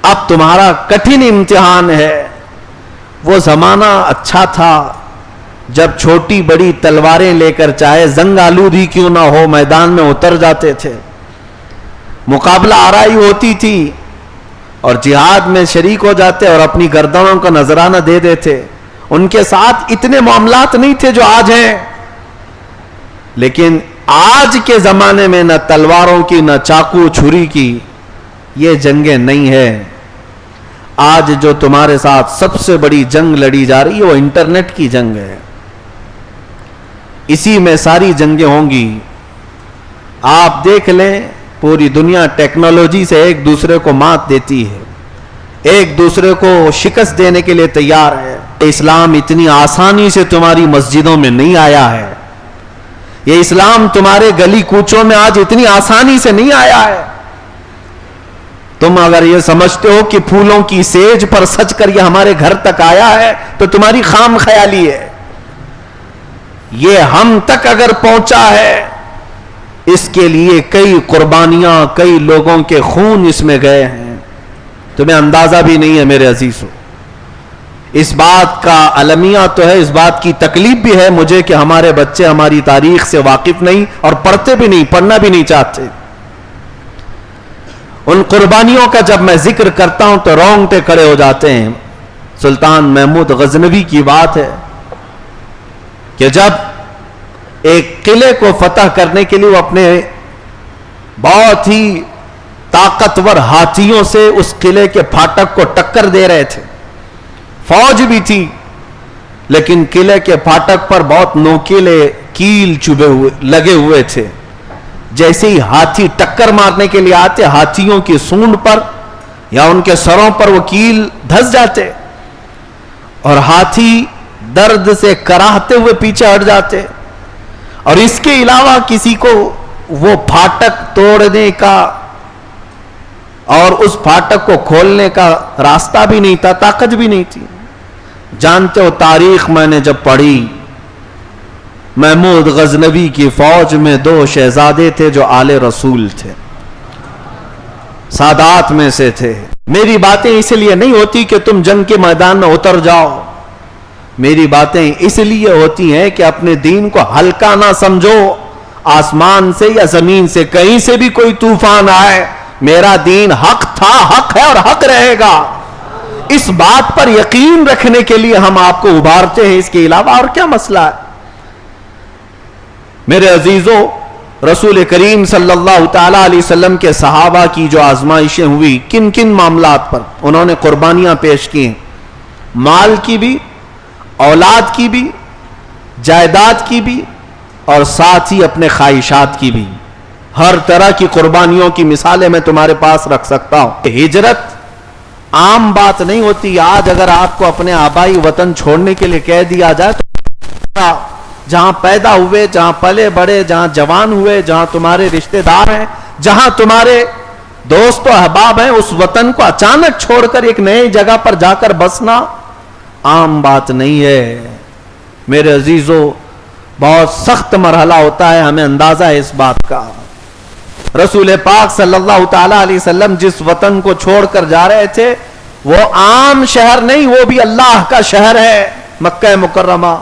اب تمہارا کٹھن امتحان ہے. وہ زمانہ اچھا تھا جب چھوٹی بڑی تلواریں لے کر چاہے زنگ آلود ہی کیوں نہ ہو میدان میں اتر جاتے تھے, مقابلہ آرائی ہوتی تھی اور جہاد میں شریک ہو جاتے اور اپنی گردنوں کا نذرانہ دے دیتے. ان کے ساتھ اتنے معاملات نہیں تھے جو آج ہیں, لیکن آج کے زمانے میں نہ تلواروں کی نہ چاقو چھری کی یہ جنگیں نہیں ہیں. آج جو تمہارے ساتھ سب سے بڑی جنگ لڑی جا رہی ہے وہ انٹرنیٹ کی جنگ ہے. اسی میں ساری جنگیں ہوں گی. آپ دیکھ لیں پوری دنیا ٹیکنالوجی سے ایک دوسرے کو مات دیتی ہے, ایک دوسرے کو شکست دینے کے لیے تیار ہے. اسلام اتنی آسانی سے تمہاری مسجدوں میں نہیں آیا ہے, یہ اسلام تمہارے گلی کوچوں میں آج اتنی آسانی سے نہیں آیا ہے. تم اگر یہ سمجھتے ہو کہ پھولوں کی سیج پر سج کر یہ ہمارے گھر تک آیا ہے تو تمہاری خام خیالی ہے. یہ ہم تک اگر پہنچا ہے اس کے لیے کئی قربانیاں, کئی لوگوں کے خون اس میں گئے ہیں, تمہیں اندازہ بھی نہیں ہے میرے عزیزو. اس بات کا المیہ تو ہے, اس بات کی تکلیف بھی ہے مجھے کہ ہمارے بچے ہماری تاریخ سے واقف نہیں اور پڑھتے بھی نہیں, پڑھنا بھی نہیں چاہتے. ان قربانیوں کا جب میں ذکر کرتا ہوں تو رونگٹے کھڑے ہو جاتے ہیں. سلطان محمود غزنوی کی بات ہے کہ جب ایک قلعے کو فتح کرنے کے لیے وہ اپنے بہت ہی طاقتور ہاتھیوں سے اس قلعے کے پھاٹک کو ٹکر دے رہے تھے, فوج بھی تھی لیکن قلعے کے پھاٹک پر بہت نوکیلے کیل چبھے ہوئے لگے ہوئے تھے. جیسے ہی ہاتھی ٹکر مارنے کے لیے آتے ہاتھیوں کی سونڈ پر یا ان کے سروں پر وہ کیل دھس جاتے اور ہاتھی درد سے کراہتے ہوئے پیچھے ہٹ جاتے, اور اس کے علاوہ کسی کو وہ پھاٹک توڑنے کا اور اس پھاٹک کو کھولنے کا راستہ بھی نہیں تھا, طاقت بھی نہیں تھی. جانتے ہو تاریخ میں نے جب پڑھی, محمود غزنوی کی فوج میں 2 شہزادے تھے جو آل رسول تھے, سادات میں سے تھے. میری باتیں اس لیے نہیں ہوتی کہ تم جنگ کے میدان میں اتر جاؤ, میری باتیں اس لیے ہوتی ہیں کہ اپنے دین کو ہلکا نہ سمجھو. آسمان سے یا زمین سے کہیں سے بھی کوئی طوفان آئے, میرا دین حق تھا, حق ہے اور حق رہے گا. اس بات پر یقین رکھنے کے لیے ہم آپ کو ابھارتے ہیں, اس کے علاوہ اور کیا مسئلہ ہے. میرے عزیزو, رسول کریم صلی اللہ تعالی علیہ وسلم کے صحابہ کی جو آزمائشیں ہوئی, کن کن معاملات پر انہوں نے قربانیاں پیش کی ہیں, مال کی بھی, اولاد کی بھی, جائیداد کی بھی, اور ساتھ ہی اپنے خواہشات کی بھی. ہر طرح کی قربانیوں کی مثالیں میں تمہارے پاس رکھ سکتا ہوں. ہجرت عام بات نہیں ہوتی. آج اگر آپ کو اپنے آبائی وطن چھوڑنے کے لیے کہہ دیا جائے تو جہاں پیدا ہوئے, جہاں پلے بڑے, جہاں جوان ہوئے, جہاں تمہارے رشتہ دار ہیں, جہاں تمہارے دوست و احباب ہیں, اس وطن کو اچانک چھوڑ کر ایک نئے جگہ پر جا کر بسنا عام بات نہیں ہے. میرے عزیزو, بہت سخت مرحلہ ہوتا ہے, ہمیں اندازہ ہے اس بات کا. رسول پاک صلی اللہ تعالی علیہ وسلم جس وطن کو چھوڑ کر جا رہے تھے وہ عام شہر نہیں, وہ بھی اللہ کا شہر ہے, مکہ مکرمہ.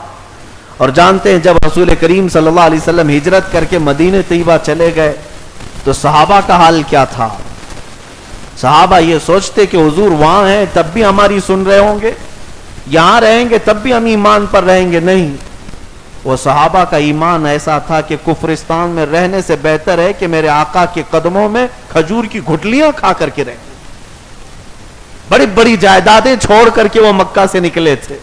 اور جانتے ہیں جب رسول کریم صلی اللہ علیہ وسلم ہجرت کر کے مدینہ طیبہ چلے گئے تو صحابہ کا حال کیا تھا. صحابہ یہ سوچتے کہ حضور وہاں ہیں تب بھی ہماری سن رہے ہوں گے, یہاں رہیں گے تب بھی ہم ایمان پر رہیں گے. نہیں, وہ صحابہ کا ایمان ایسا تھا کہ کفرستان میں رہنے سے بہتر ہے کہ میرے آقا کے قدموں میں کھجور کی گھٹلیاں کھا کر کے رہیں. بڑی بڑی جائیدادیں چھوڑ کر کے وہ مکہ سے نکلے تھے.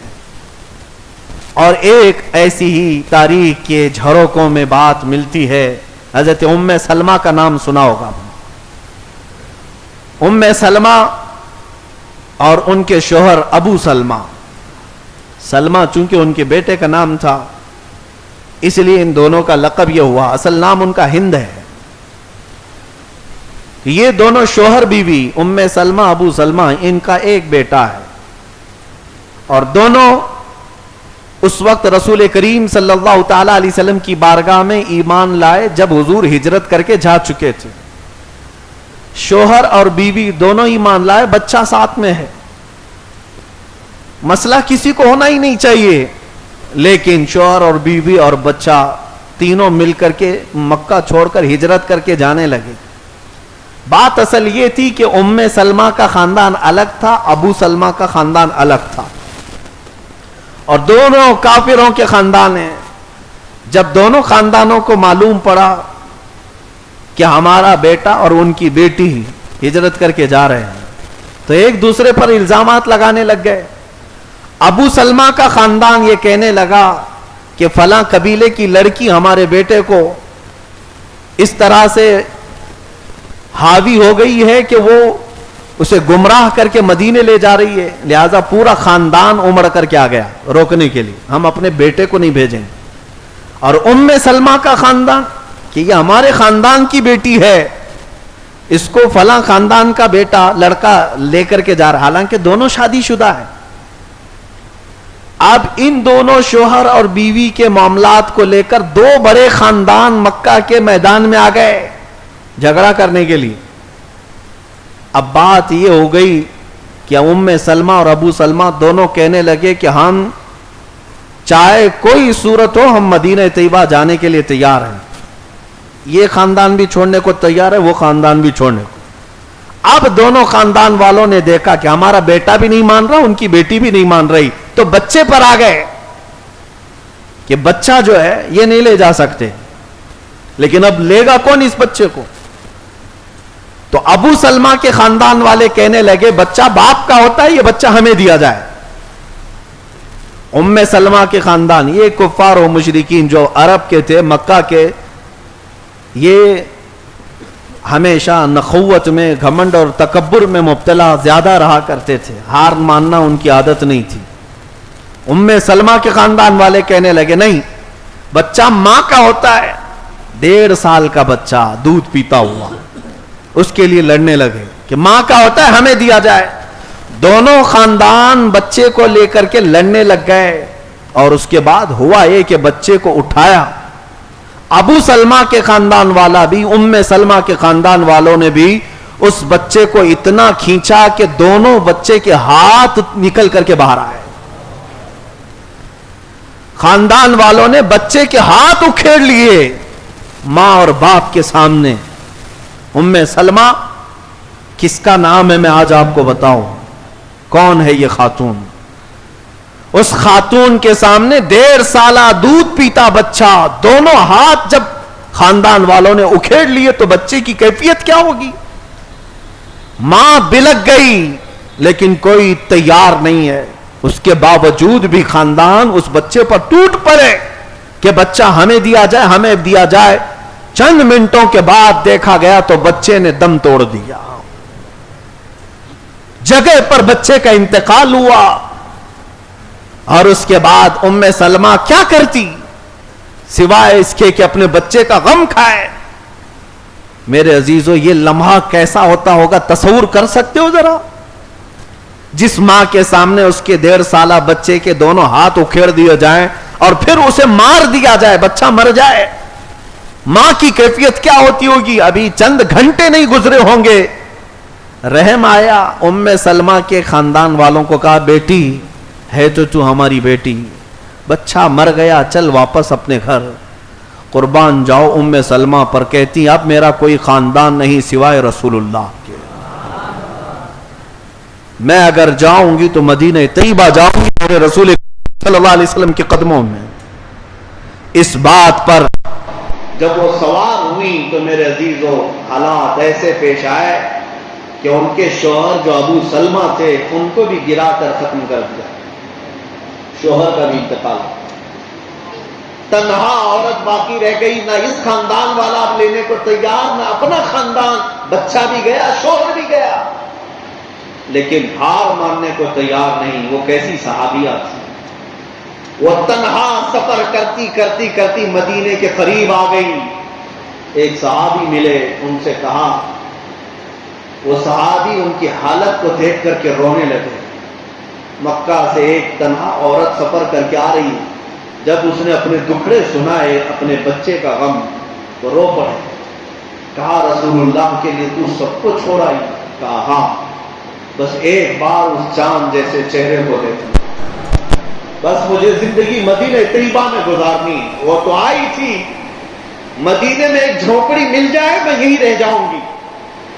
اور ایک ایسی ہی تاریخ کے جھروکوں میں بات ملتی ہے, حضرت ام سلمہ کا نام سنا ہوگا. ام سلمہ اور ان کے شوہر ابو سلمہ, سلمہ چونکہ ان کے بیٹے کا نام تھا اس لیے ان دونوں کا لقب یہ ہوا, اصل نام ان کا ہند ہے. یہ دونوں شوہر بیوی ام سلمہ ابو سلمہ, ان کا ایک بیٹا ہے, اور دونوں اس وقت رسول کریم صلی اللہ تعالی علیہ وسلم کی بارگاہ میں ایمان لائے جب حضور ہجرت کر کے جا چکے تھے. شوہر اور بیوی دونوں ایمان لائے, بچہ ساتھ میں ہے, مسئلہ کسی کو ہونا ہی نہیں چاہیے, لیکن شوہر اور بیوی اور بچہ تینوں مل کر کے مکہ چھوڑ کر ہجرت کر کے جانے لگے. بات اصل یہ تھی کہ ام سلمہ کا خاندان الگ تھا, ابو سلمہ کا خاندان الگ تھا, اور دونوں کافروں کے خاندان ہیں. جب دونوں خاندانوں کو معلوم پڑا کہ ہمارا بیٹا اور ان کی بیٹی ہجرت کر کے جا رہے ہیں, تو ایک دوسرے پر الزامات لگانے لگ گئے. ابو سلمہ کا خاندان یہ کہنے لگا کہ فلاں قبیلے کی لڑکی ہمارے بیٹے کو اس طرح سے حاوی ہو گئی ہے کہ وہ اسے گمراہ کر کے مدینے لے جا رہی ہے, لہذا پورا خاندان امڑ کر کے آ گیا روکنے کے لیے, ہم اپنے بیٹے کو نہیں بھیجیں. اور ام سلمہ کا خاندان کہ یہ ہمارے خاندان کی بیٹی ہے, اس کو فلاں خاندان کا بیٹا لڑکا لے کر کے جا رہا, حالانکہ دونوں شادی شدہ ہیں. اب ان دونوں شوہر اور بیوی کے معاملات کو لے کر دو بڑے خاندان مکہ کے میدان میں آ گئے جھگڑا کرنے کے لیے. اب بات یہ ہو گئی کہ ام سلمہ اور ابو سلمہ دونوں کہنے لگے کہ ہم چاہے کوئی صورت ہو ہم مدینہ طیبہ جانے کے لیے تیار ہیں. یہ خاندان بھی چھوڑنے کو تیار ہے, وہ خاندان بھی چھوڑنے کو. اب دونوں خاندان والوں نے دیکھا کہ ہمارا بیٹا بھی نہیں مان رہا, ان کی بیٹی بھی نہیں مان رہی, تو بچے پر آ گئے کہ بچہ جو ہے یہ نہیں لے جا سکتے, لیکن اب لے گا کون اس بچے کو؟ تو ابو سلمہ کے خاندان والے کہنے لگے بچہ باپ کا ہوتا ہے, یہ بچہ ہمیں دیا جائے. ام سلمہ کے خاندان, یہ کفار و مشرکین جو عرب کے تھے, مکہ کے, یہ ہمیشہ نخوت میں, گھمنڈ اور تکبر میں مبتلا زیادہ رہا کرتے تھے, ہار ماننا ان کی عادت نہیں تھی. ام سلمہ کے خاندان والے کہنے لگے نہیں, بچہ ماں کا ہوتا ہے, 1.5 سال کا بچہ دودھ پیتا ہوا, اس کے لیے لڑنے لگے کہ ماں کا ہوتا ہے ہمیں دیا جائے. دونوں خاندان بچے کو لے کر کے لڑنے لگ گئے, اور اس کے بعد ہوا یہ کہ بچے کو اٹھایا. ابو سلمہ کے خاندان والا بھی, ام سلمہ کے خاندان والوں نے بھی اس بچے کو اتنا کھینچا کہ دونوں بچے کے ہاتھ نکل کر کے باہر آئے. خاندان والوں نے بچے کے ہاتھ اکھیڑ لیے ماں اور باپ کے سامنے. ام سلمہ کس کا نام ہے میں آج آپ کو بتاؤں, کون ہے یہ خاتون. اس خاتون کے سامنے 1.5 سالہ دودھ پیتا بچہ, دونوں ہاتھ جب خاندان والوں نے اکھیڑ لیے تو بچے کی کیفیت کیا ہوگی. ماں بلک گئی لیکن کوئی تیار نہیں ہے, اس کے باوجود بھی خاندان اس بچے پر ٹوٹ پڑے کہ بچہ ہمیں دیا جائے, ہمیں دیا جائے. چند منٹوں کے بعد دیکھا گیا تو بچے نے دم توڑ دیا, جگہ پر بچے کا انتقال ہوا. اور اس کے بعد ام سلمہ کیا کرتی سوائے اس کے کہ اپنے بچے کا غم کھائے. میرے عزیزو, یہ لمحہ کیسا ہوتا ہوگا تصور کر سکتے ہو ذرا؟ جس ماں کے سامنے اس کے 1.5 سالہ بچے کے دونوں ہاتھ اکھیڑ دیے جائیں اور پھر اسے مار دیا جائے, بچہ مر جائے, ماں کی کیفیت کیا ہوتی ہوگی؟ ابھی چند گھنٹے نہیں گزرے ہوں گے, رحم آیا. ام سلمہ کے خاندان والوں کو کہا بیٹی ہے تو ہماری بیٹی, بچہ مر گیا, چل واپس اپنے گھر, قربان جاؤ. ام سلمہ پر کہتی اب میرا کوئی خاندان نہیں سوائے رسول اللہ کے, میں اگر جاؤں گی تو مدینہ طیبہ جاؤں گی میرے رسول صلی اللہ علیہ وسلم کے قدموں میں. اس بات پر جب وہ سوار ہوئی تو میرے عزیزو حالات ایسے پیش آئے کہ ان کے شوہر جو ابو سلمہ تھے ان کو بھی گرا کر ختم کر دیا, شوہر کا بھی انتقال. تنہا عورت باقی رہ گئی, نہ اس خاندان والا اب لینے کو تیار, نہ اپنا خاندان, بچہ بھی گیا, شوہر بھی گیا, لیکن ہار ماننے کو تیار نہیں. وہ کیسی صحابیہ تھی, وہ تنہا سفر کرتی کرتی کرتی مدینے کے قریب آ گئی. ایک صحابی ملے, ان سے کہا, وہ صحابی ان کی حالت کو دیکھ کر کے رونے لگے. مکہ سے ایک تنہا عورت سفر کر کے آ رہی, جب اس نے اپنے دکھڑے سنائے, اپنے بچے کا غم, تو رو پڑے. کہا رسول اللہ کے لیے تو سب کو چھوڑ آئی؟ کہا ہاں، بس ایک بار اس چاند جیسے چہرے کو دیکھنا، بس مجھے زندگی مدینہ طیبہ میں گزارنی ہے۔ وہ تو آئی تھی، مدینے میں ایک جھونپڑی مل جائے میں یہیں رہ جاؤں گی۔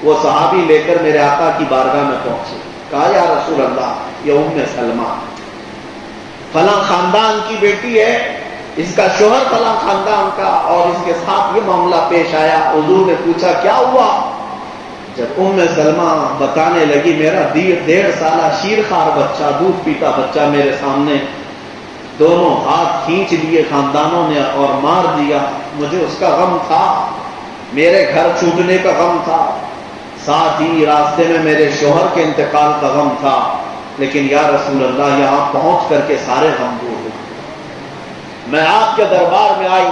وہ صحابی لے کر میرے آقا کی بارگاہ میں پہنچے، کہا یا رسول اللہ یہ ام سلمہ فلاں خاندان کی بیٹی ہے، اس کا شوہر فلاں خاندان کا، اور اس کے ساتھ یہ معاملہ پیش آیا۔ حضور نے پوچھا کیا ہوا؟ جب ام سلمہ بتانے لگی میرا 1.5 سالہ شیرخوار بچہ، دودھ پیتا بچہ میرے سامنے، دونوں ہاتھ کھینچ لیے خاندانوں نے اور مار دیا، مجھے اس کا غم تھا، میرے گھر چھوٹنے کا غم تھا، ساتھ ہی راستے میں میرے شوہر کے انتقال کا غم تھا، لیکن یا رسول اللہ یہاں پہنچ کر کے سارے غم دور ہوئے۔ میں آپ کے دربار میں آئی،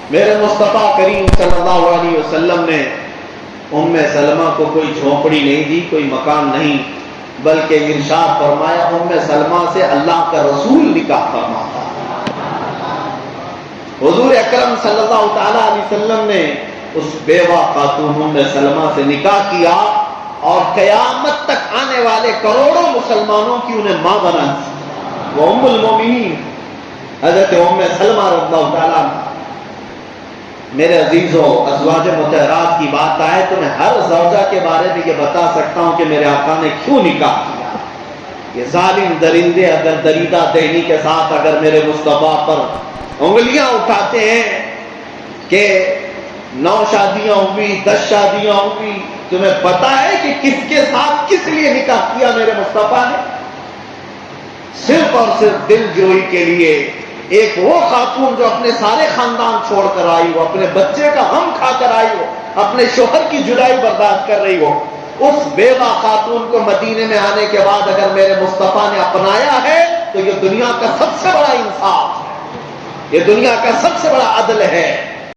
میرے مصطفیٰ کریم صلی اللہ علیہ وسلم نے ام سلمہ کو کوئی جھونپڑی نہیں دی، کوئی مکان نہیں، بلکہ ارشاد فرمایا ام سلمہ سے اللہ کا رسول نکاح فرماتا۔ حضور اکرم صلی اللہ تعالی علیہ وسلم نے اس بیوہ خاتون ام سلمہ سے نکاح کیا، اور قیامت تک آنے والے کروڑوں مسلمانوں کی انہیں ماں بنا دی۔ وہ ام المومنین حضرت ام سلمہ رضی اللہ تعالیٰ عنہ۔ میرے عزیزوں، ازواج مطہرات کی بات آئے تو میں ہر زوجہ کے بارے میں یہ بتا سکتا ہوں کہ میرے آقا نے کیوں نکاح کیا۔ یہ ظالم درندے اگر دریدہ دہنی کے ساتھ اگر میرے مصطفیٰ پر انگلیاں اٹھاتے ہیں کہ 9 شادیاں ہوئی، 10 شادیاں ہوئی، تمہیں پتا ہے کہ کس کے ساتھ کس لیے نکاح کیا میرے مصطفیٰ نے؟ صرف اور صرف دل جوئی کے لیے۔ ایک وہ خاتون جو اپنے سارے خاندان چھوڑ کر آئی ہو، اپنے بچے کا غم کھا کر آئی ہو، اپنے شوہر کی جدائی برداشت کر رہی ہو، اس بیوہ خاتون کو مدینے میں آنے کے بعد اگر میرے مصطفیٰ نے اپنایا ہے تو یہ دنیا کا سب سے بڑا انصاف ہے، یہ دنیا کا سب سے بڑا عدل ہے۔